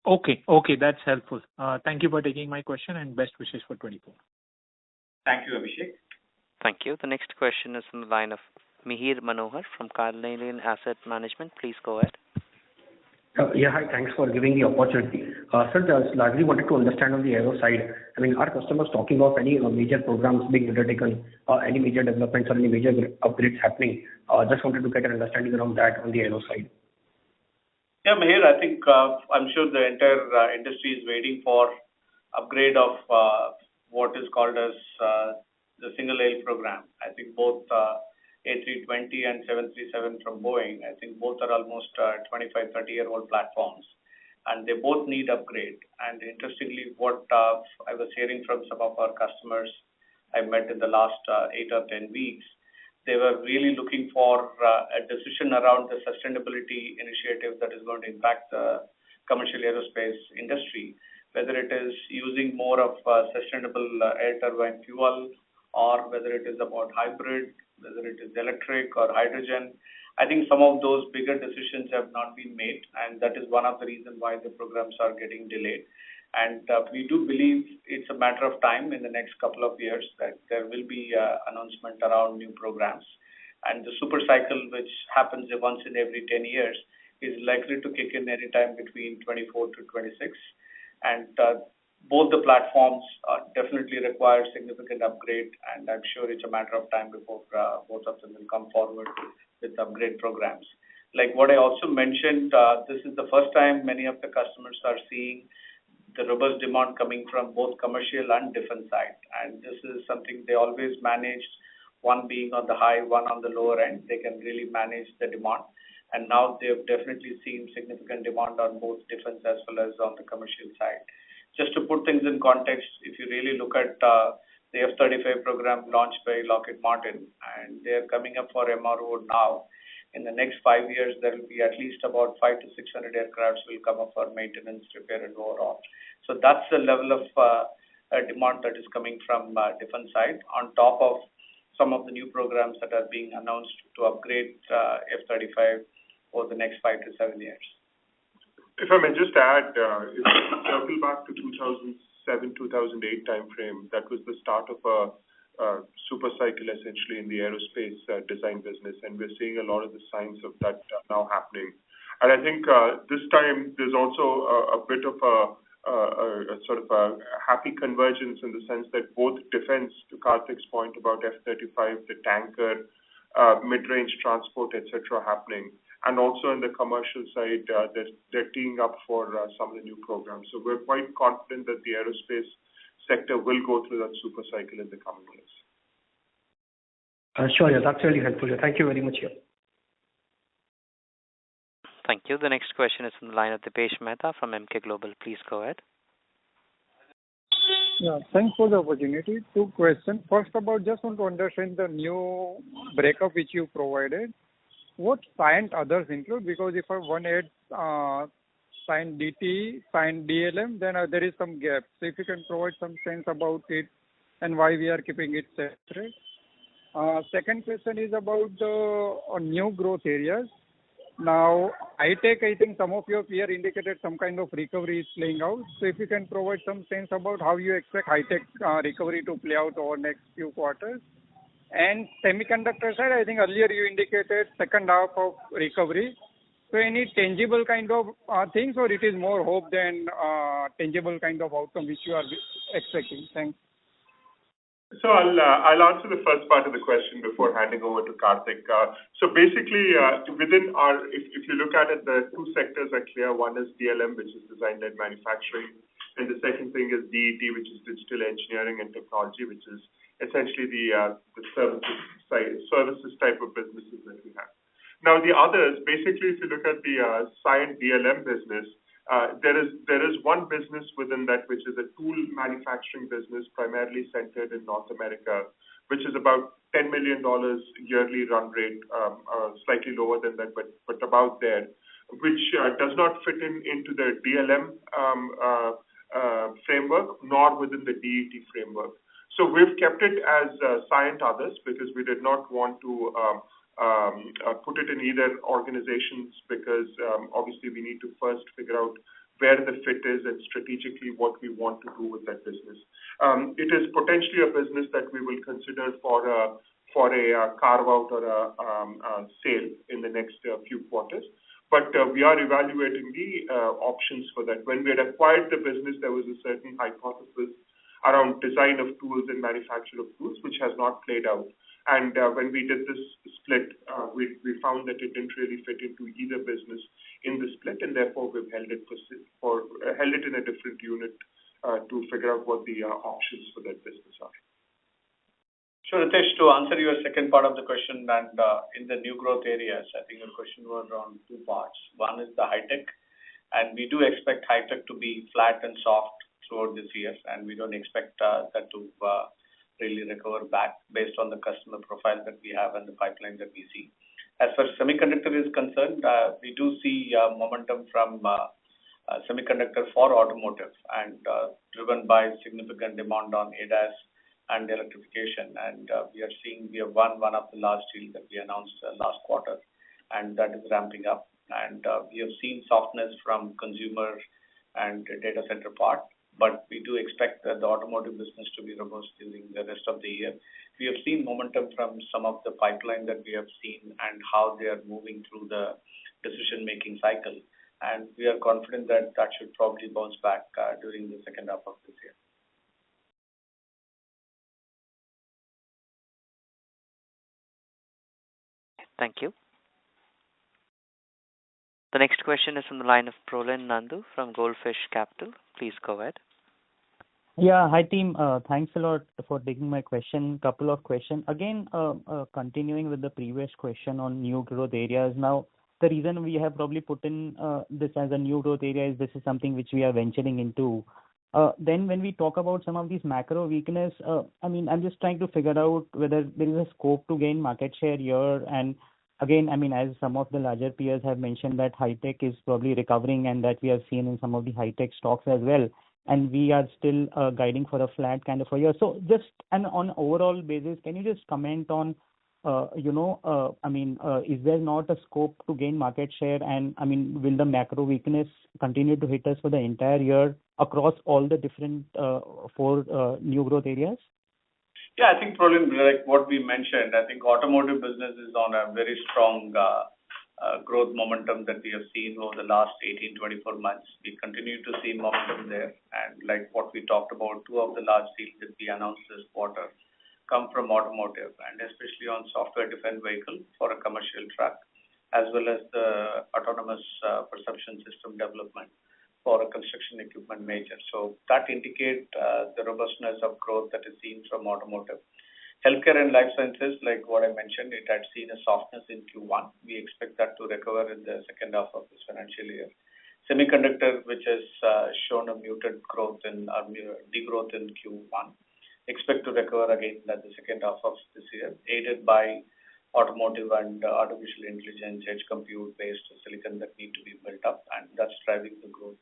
Okay, that's helpful. Thank you for taking my question and best wishes for 24. Thank you, Abhishek. Thank you. The next question is from the line of Mihir Manohar from Carnelian Asset Management. Please go ahead. Yeah, hi. Thanks for giving the opportunity. Sir, just largely wanted to understand on the aero side, I mean, are customers talking of any major programs being undertaken, any major developments or any major upgrades happening? Just wanted to get an understanding around that on the aero side. Yeah, Mihir, I think I'm sure the entire industry is waiting for upgrade of what is called as the single aisle program. I think both A320 and 737 from Boeing, I think both are almost 25, 30-year-old platforms, and they both need upgrade. And interestingly, what I was hearing from some of our customers I met in the last 8 or 10 weeks, they were really looking for a decision around the sustainability initiative that is going to impact the commercial aerospace industry, whether it is using more of sustainable air turbine fuel, or whether it is about hybrid, whether it is electric or hydrogen. I think some of those bigger decisions have not been made, and that is one of the reasons why the programs are getting delayed. And we do believe it's a matter of time in the next couple of years that there will be announcement around new programs. And the super cycle, which happens once in every 10 years, is likely to kick in anytime between 24 to 26. And both the platforms definitely require significant upgrade, and I'm sure it's a matter of time before both of them will come forward with upgrade programs. Like what I also mentioned, this is the first time many of the customers are seeing the robust demand coming from both commercial and defense side. And this is something they always managed, one being on the high, one on the lower end. They can really manage the demand. And now they've definitely seen significant demand on both defense as well as on the commercial side. Just to put things in context, if you really look at the F-35 program launched by Lockheed Martin, and they're coming up for MRO now, in the next 5 years, there will be at least about 500 to 600 aircrafts will come up for maintenance, repair, and overhaul. So that's the level of demand that is coming from defense side, on top of some of the new programs that are being announced to upgrade F-35 over the next 5 to 7 years. If I may just add, if we circle back to 2007-2008 timeframe, that was the start of a super cycle essentially in the aerospace design business, and we're seeing a lot of the signs of that now happening. And I think this time there's also a bit of a sort of a happy convergence in the sense that both defense, to Karthik's point about F-35, the tanker, mid-range transport, etc., happening. And also in the commercial side, they're teeing up for some of the new programs. So we're quite confident that the aerospace sector will go through that super cycle in the coming years. Sure, yeah, that's really helpful. Thank you very much. Yeah. Thank you. The next question is from the line of Dipesh Mehta from Emkay Global. Please go ahead. Yeah, thanks for the opportunity. 2 questions. First, about just want to understand the new breakup which you provided. What Cyient others include? Because if one adds Cyient DT, Cyient DLM, then there is some gap. So if you can provide some sense about it and why we are keeping it separate. Second question is about the new growth areas. Now, high-tech, I think some of your peers indicated some kind of recovery is playing out. So if you can provide some sense about how you expect high-tech recovery to play out over next few quarters. And semiconductor side, I think earlier you indicated second half of recovery. So any tangible kind of things, or it is more hope than tangible kind of outcome which you are expecting? Thanks. So I'll answer the first part of the question before handing over to Karthik. So basically, within our, if you look at it, the two sectors are clear. One is DLM, which is design-led manufacturing, and the second thing is DET, which is digital engineering and technology, which is essentially the services type of businesses that we have. Now the others, basically, if you look at the Cyient DLM business, there is one business within that which is a tool manufacturing business primarily centered in North America, which is about $10 million yearly run rate, slightly lower than that, but about there, which does not fit into the DLM framework nor within the DET framework. So we've kept it as Cyient Others because we did not want to put it in either organizations because obviously we need to first figure out where the fit is and strategically what we want to do with that business. It is potentially a business that we will consider for a carve out or a sale in the next few quarters. But we are evaluating the options for that. When we had acquired the business, there was a certain hypothesis around design of tools and manufacture of tools, which has not played out. And when we did this split, we found that it didn't really fit into either business in the split, and therefore we've held it in a different unit to figure out what the options for that business are. Sure, Ritesh, to answer your second part of the question, and in the new growth areas, I think your question was on two parts. One is the high tech, and we do expect high tech to be flat and soft throughout this year, and we don't expect that to really recover back based on the customer profile that we have and the pipeline that we see. As far as semiconductor is concerned, we do see momentum from semiconductor for automotive and driven by significant demand on ADAS and electrification. And we have won one of the large deals that we announced last quarter, and that is ramping up. And we have seen softness from consumer and data center part, but we do expect that the automotive business to be robust during the rest of the year. We have seen momentum from some of the pipeline that we have seen and how they are moving through the decision-making cycle. And we are confident that that should probably bounce back during the second half of this year. Thank you. The next question is from the line of Prolin Nandu from Goldfish Capital. Please go ahead. Yeah, hi team. Thanks a lot for taking my question. Couple of questions. Again, continuing with the previous question on new growth areas. Now, the reason we have probably put in this as a new growth area is this is something which we are venturing into. Then when we talk about some of these macro weakness, I'm just trying to figure out whether there is a scope to gain market share here. And again, as some of the larger peers have mentioned that high tech is probably recovering and that we have seen in some of the high tech stocks as well. And we are still guiding for a flat kind of a year. So just on overall basis, can you just comment on, is there not a scope to gain market share? And will the macro weakness continue to hit us for the entire year across all the different four new growth areas? Yeah, I think probably like what we mentioned, I think automotive business is on a very strong growth momentum that we have seen over the last 18-24 months. We continue to see momentum there. And like what we talked about, two of the large deals that we announced this quarter come from automotive, and especially on software-defined vehicle for a commercial truck, as well as the autonomous perception system development for a construction equipment major. So that indicates the robustness of growth that is seen from automotive. Healthcare and life sciences, like what I mentioned, it had seen a softness in Q1. We expect that to recover in the second half of this financial year. Semiconductor, which has shown a muted growth and degrowth in Q1, expect to recover again in the second half of this year, aided by automotive and artificial intelligence, edge compute-based silicon that need to be built up, and that's driving the growth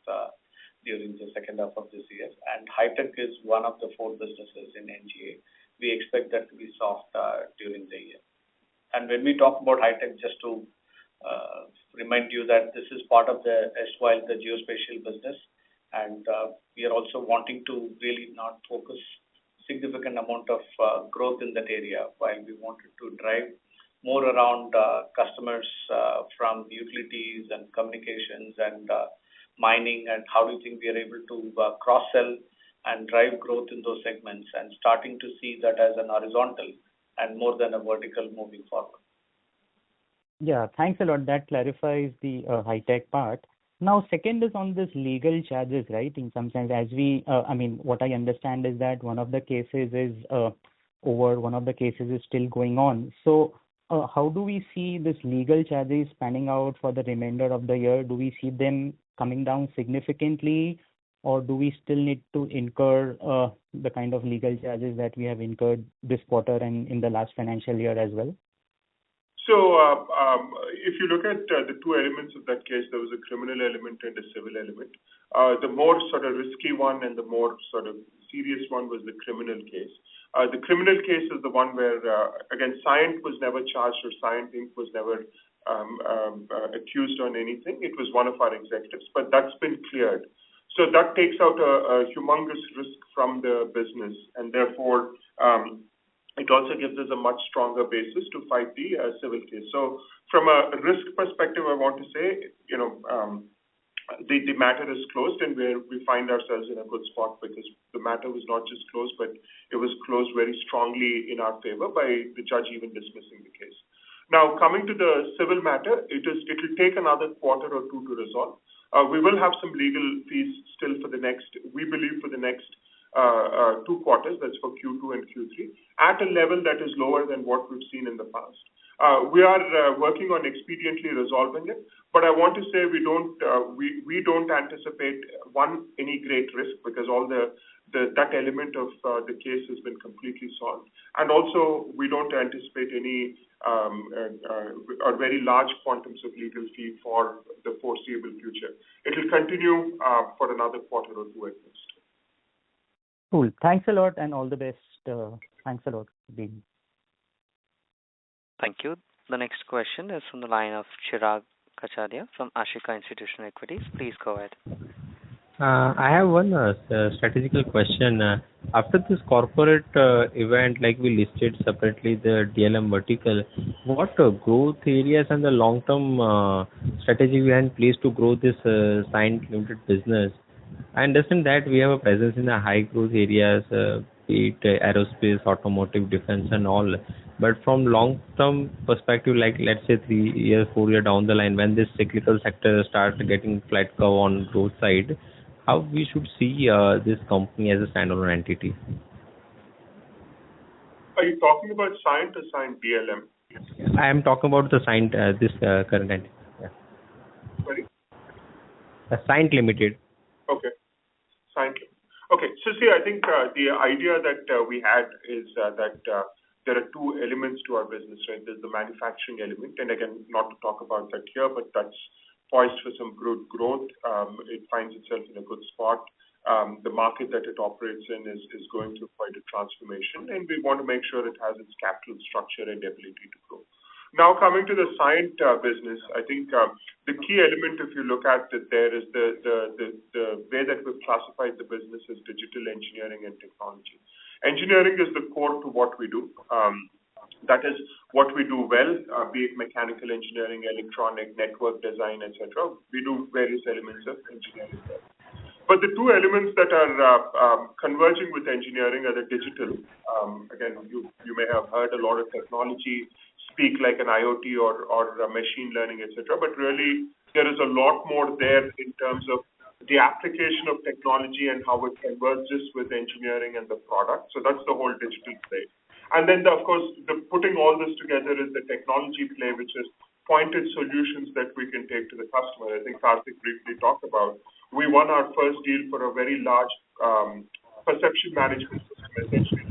during the second half of this year. And high-tech is one of the four businesses in NGA. We expect that to be soft during the year. And when we talk about high-tech, just to remind you that this is part of the erstwhile the geospatial business, and we are also wanting to really not focus significant amount of growth in that area, while we wanted to drive more around customers from utilities and communications and mining, and how do you think we are able to cross-sell and drive growth in those segments, and starting to see that as an horizontal and more than a vertical moving forward. Yeah, thanks a lot. That clarifies the high-tech part. Now, second is on this legal charges, right? In some sense, as we, what I understand is that one of the cases is over, one of the cases is still going on. So, how do we see this legal charges panning out for the remainder of the year? Do we see them coming down significantly, or do we still need to incur the kind of legal charges that we have incurred this quarter and in the last financial year as well? So, if you look at the two elements of that case, there was a criminal element and a civil element. The more sort of risky one and the more sort of serious one was the criminal case. The criminal case is the one where, again, Cyient was never charged, or Cyient Inc. was never accused on anything. It was one of our executives, but that's been cleared. So that takes out a humongous risk from the business, and therefore it also gives us a much stronger basis to fight the civil case. So from a risk perspective, I want to say, the matter is closed, and we find ourselves in a good spot, because the matter was not just closed, but it was closed very strongly in our favor by the judge even dismissing the case. Now, coming to the civil matter, it will take another quarter or two to resolve. We will have some legal fees still for the next 2 quarters, that's for Q2 and Q3, at a level that is lower than what we've seen in the past. We are working on expediently resolving it, but I want to say we don't anticipate any great risk, because all that element of the case has been completely solved, and also we don't anticipate any or very large quantums of legal fee for the foreseeable future. It will continue for another quarter or two at least. Cool. Thanks a lot, and all the best. Thanks a lot, Dean. Thank you. The next question is from the line of Chirag Kacharia from Ashika Institutional Equities. Please go ahead. I have one strategical question. After this corporate event, like we listed separately the DLM vertical, what growth areas and the long-term strategy we have in place to grow this Cyient Limited business? I understand that we have a presence in the high growth areas, be it aerospace, automotive, defense, and all. But from long-term perspective, like let's say 3 years, 4 years down the line, when this cyclical sector starts getting flat curve on growth side, how we should see this company as a standalone entity? Are you talking about Cyient or Cyient DLM? I am talking about the Cyient, this current entity. Yeah. Sorry? Cyient Limited. Okay. Cyient. Okay. So see, I think the idea that we had is that there are two elements to our business, right? There's the manufacturing element, and again, not to talk about that here, but that's poised for some good growth. It finds itself in a good spot. The market that it operates in is going through quite a transformation, and we want to make sure it has its capital structure and ability to grow. Now, coming to the Cyient business, I think the key element, if you look at it there, is the way that we've classified the business as digital engineering and technology. Engineering is the core to what we do. That is what we do well, be it mechanical engineering, electronic, network design, etc. We do various elements of engineering there. But the two elements that are converging with engineering are the digital. Again, you may have heard a lot of technology speak like an IoT or machine learning, etc. But really, there is a lot more there in terms of the application of technology and how it converges with engineering and the product. So that's the whole digital play. And then, of course, putting all this together is the technology play, which is pointed solutions that we can take to the customer. I think Karthik briefly talked about. We won our first deal for a very large perception management system, essentially.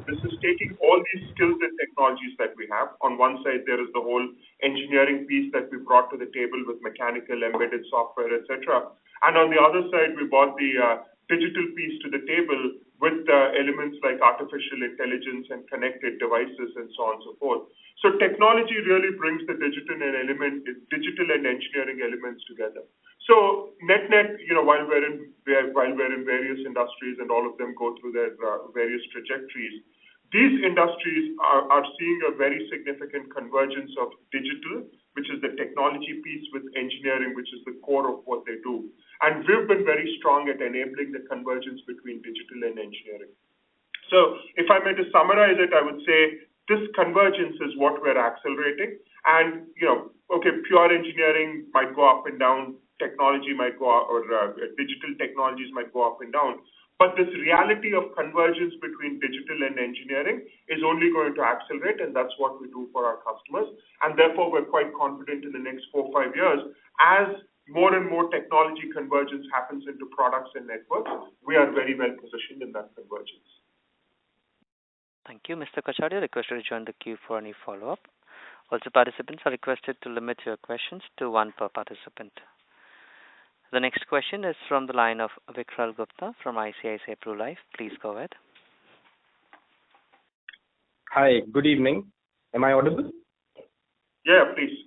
This is taking all these skills and technologies that we have. On one side, there is the whole engineering piece that we brought to the table with mechanical, embedded software, etc. And on the other side, we brought the digital piece to the table with elements like artificial intelligence and connected devices and so on and so forth. So technology really brings the digital and engineering elements together. So net, while we're in various industries and all of them go through their various trajectories, these industries are seeing a very significant convergence of digital, which is the technology piece, with engineering, which is the core of what they do. And we've been very strong at enabling the convergence between digital and engineering. So if I may to summarize it, I would say this convergence is what we're accelerating. And, pure engineering might go up and down, technology might go up, or digital technologies might go up and down. But this reality of convergence between digital and engineering is only going to accelerate, and that's what we do for our customers. And therefore, we're quite confident in the next 4 or 5 years, as more and more technology convergence happens into products and networks, we are very well positioned in that convergence. Thank you. Mr. Kacharia, requested to join the queue for any follow-up. Also, participants are requested to limit your questions to one per participant. The next question is from the line of Vikral Gupta from ICICI Pru Life. Please go ahead. Hi, good evening. Am I audible? Yeah, please.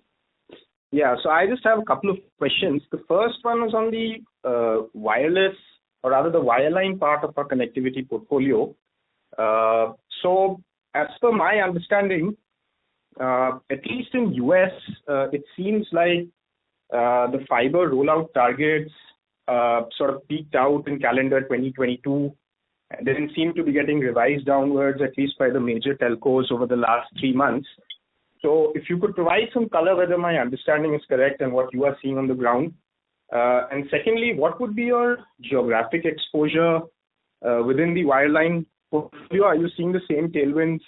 Yeah, so I just have a couple of questions. The first one is on the wireless, or rather the wireline part of our connectivity portfolio. So as per my understanding, at least in US, it seems like the fiber rollout targets sort of peaked out in calendar 2022 and then seem to be getting revised downwards, at least by the major telcos over the last 3 months. So if you could provide some color whether my understanding is correct and what you are seeing on the ground. And secondly, what would be your geographic exposure within the wireline portfolio? Are you seeing the same tailwinds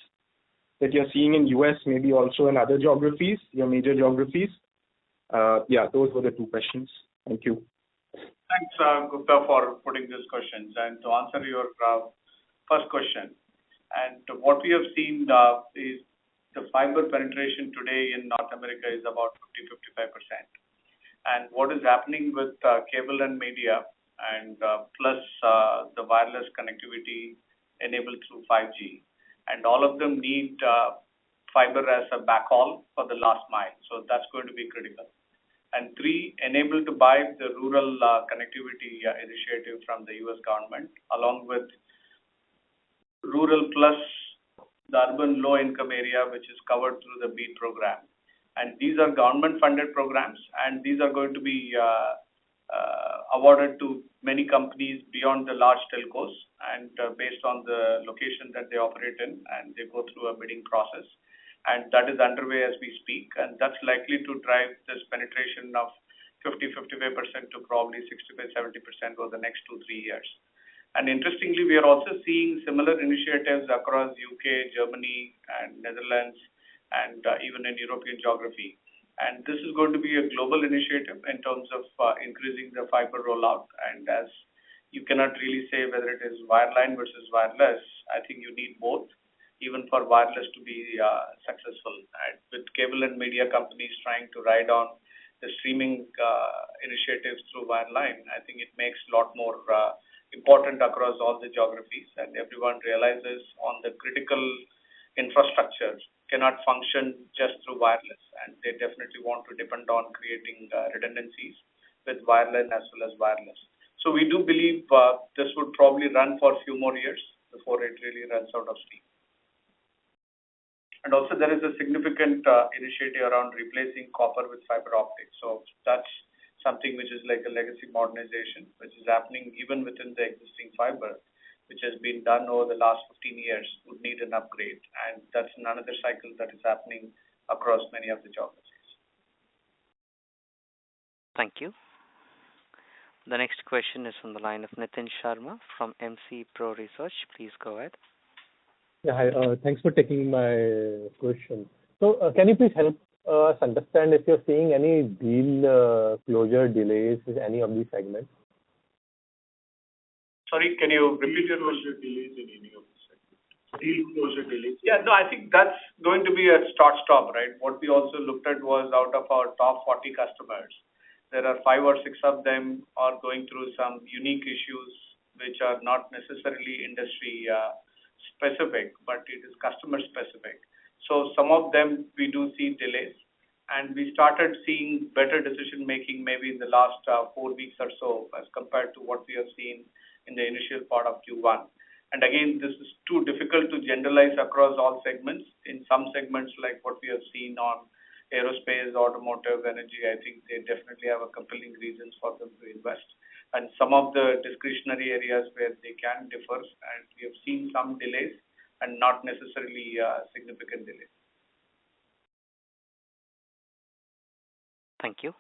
that you're seeing in US, maybe also in other geographies, your major geographies? Yeah, those were the 2 questions. Thank you. Thanks, Gupta, for putting these questions. And to answer your first question, and what we have seen is the fiber penetration today in North America is about 50-55%. And what is happening with cable and media and plus the wireless connectivity enabled through 5G, and all of them need fiber as a backhaul for the last mile. So that's going to be critical. And 3, enable to buy the rural connectivity initiative from the US government, along with rural plus the urban low-income area, which is covered through the BEAD program. And these are government-funded programs, and these are going to be awarded to many companies beyond the large telcos, and based on the location that they operate in, and they go through a bidding process. And that is underway as we speak, and that's likely to drive this penetration of 50-55% to probably 65-70% over the next 2-3 years. And interestingly, we are also seeing similar initiatives across UK, Germany, and Netherlands, and even in European geography. And this is going to be a global initiative in terms of increasing the fiber rollout. And as you cannot really say whether it is wireline versus wireless, I think you need both, even for wireless to be successful. And with cable and media companies trying to ride on the streaming initiatives through wireline, I think it makes a lot more important across all the geographies, and everyone realizes on the critical infrastructure cannot function just through wireless, and they definitely want to depend on creating redundancies with wireline as well as wireless. So we do believe this would probably run for a few more years before it really runs out of steam. And also there is a significant initiative around replacing copper with fiber optics. So that's something which is like a legacy modernization, which is happening even within the existing fiber, which has been done over the last 15 years, would need an upgrade. And that's another cycle that is happening across many of the geographies. Thank you. The next question is from the line of Nitin Sharma from MC Pro Research. Please go ahead. Yeah, hi. Thanks for taking my question. So can you please help us understand if you're seeing any deal closure delays with any of these segments? Sorry, can you repeat your question? Delays in any of the segments. Deal closure delays. Yeah, no, I think that's going to be a start-stop, right? What we also looked at was out of our top 40 customers, there are 5 or 6 of them are going through some unique issues which are not necessarily industry specific, but it is customer specific. So some of them we do see delays, and we started seeing better decision making maybe in the last 4 weeks or so as compared to what we have seen in the initial part of Q1. And again, this is too difficult to generalize across all segments. In some segments, like what we have seen on aerospace, automotive, energy, I think they definitely have a compelling reasons for them to invest. And some of the discretionary areas where they can differ, and we have seen some delays and not necessarily significant delays. Thank you.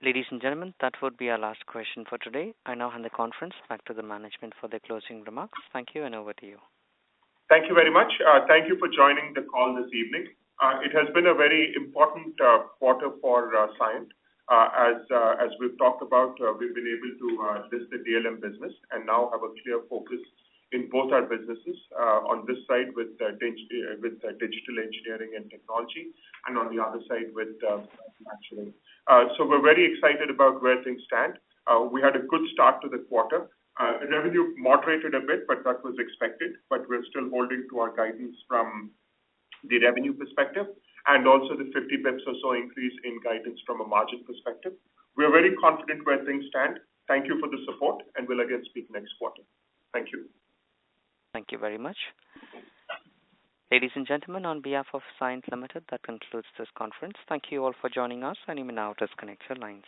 Ladies and gentlemen, that would be our last question for today. I now hand the conference back to the management for their closing remarks. Thank you, and over to you. Thank you very much. Thank you for joining the call this evening. It has been a very important quarter for Cyient. As we've talked about, we've been able to list the DLM business and now have a clear focus in both our businesses, on this side with digital engineering and technology, and on the other side with manufacturing. So we're very excited about where things stand. We had a good start to the quarter. Revenue moderated a bit, but that was expected. But we're still holding to our guidance from the revenue perspective, and also the 50 bips or so increase in guidance from a margin perspective. We're very confident where things stand. Thank you for the support, and we'll again speak next quarter. Thank you. Thank you very much. Ladies and gentlemen, on behalf of Cyient Limited, that concludes this conference. Thank you all for joining us, and you may now disconnect your lines.